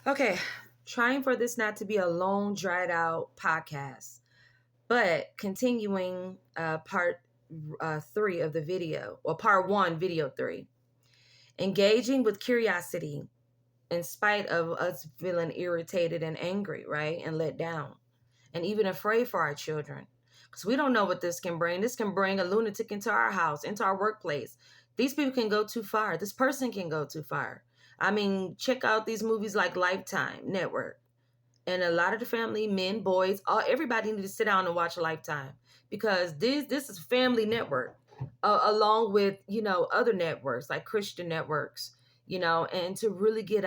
Okay, trying for this not to be a long, dried out podcast, but continuing part 3 of the video, or part 1, video 3. Engaging with curiosity in spite of us feeling irritated and angry, right? And let down, and even afraid for our children. Because we don't know what this can bring. This can bring a lunatic into our house, into our workplace. These people can go too far. This person can go too far. I mean, check out these movies like Lifetime Network. And a lot of the family, men, boys, everybody need to sit down and watch Lifetime, because this is family network, along with other networks like Christian networks, and to really get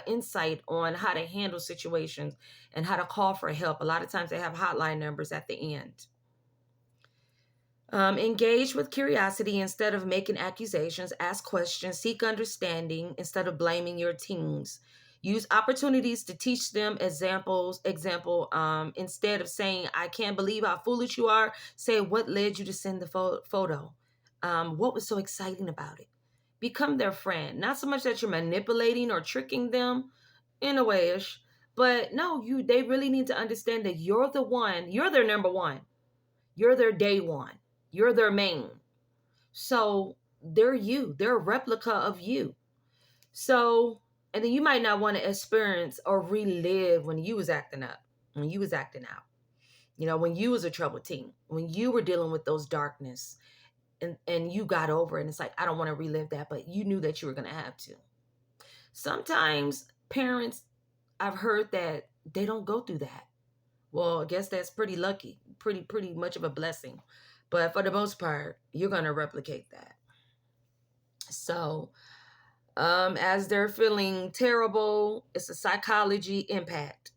insight on how to handle situations and how to call for help. A lot of times they have hotline numbers at the end. Engage with curiosity instead of making accusations. Ask questions. Seek understanding instead of blaming your teens. Use opportunities to teach them examples. Instead of saying, "I can't believe how foolish you are," say, "What led you to send the photo? What was so exciting about it?" Become their friend. Not so much that you're manipulating or tricking them in a wayish, but no, they really need to understand that you're the one. You're their number one. You're their day one. You're their main. So they're you. They're a replica of you. So, and then you might not want to experience or relive when you was acting up, when you was acting out. When you was a troubled teen, when you were dealing with those darkness, and you got over it. And it's like, I don't want to relive that, but you knew that you were going to have to. Sometimes parents, I've heard that they don't go through that. Well, I guess that's pretty lucky, pretty much of a blessing. But for the most part, you're going to replicate that. So, as they're feeling terrible, it's a psychology impact.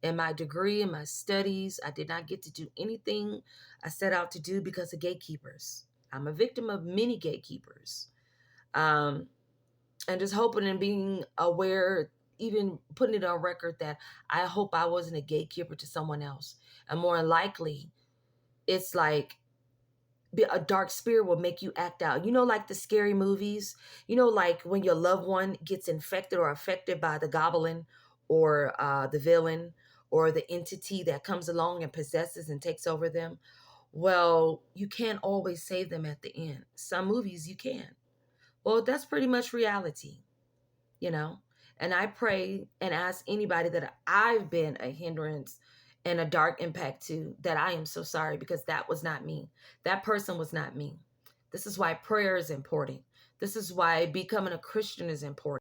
In my degree, in my studies, I did not get to do anything I set out to do because of gatekeepers. I'm a victim of many gatekeepers. And just hoping and being aware, even putting it on record, that I hope I wasn't a gatekeeper to someone else. And more likely, it's like a dark spirit will make you act out. Like the scary movies, like when your loved one gets infected or affected by the goblin, or the villain, or the entity that comes along and possesses and takes over them. Well, you can't always save them at the end. Some movies you can. Well, that's pretty much reality, you know? And I pray and ask anybody that I've been a hindrance and a dark impact to, that I am so sorry, because that was not me. That person was not me. This is why prayer is important. This is why becoming a Christian is important.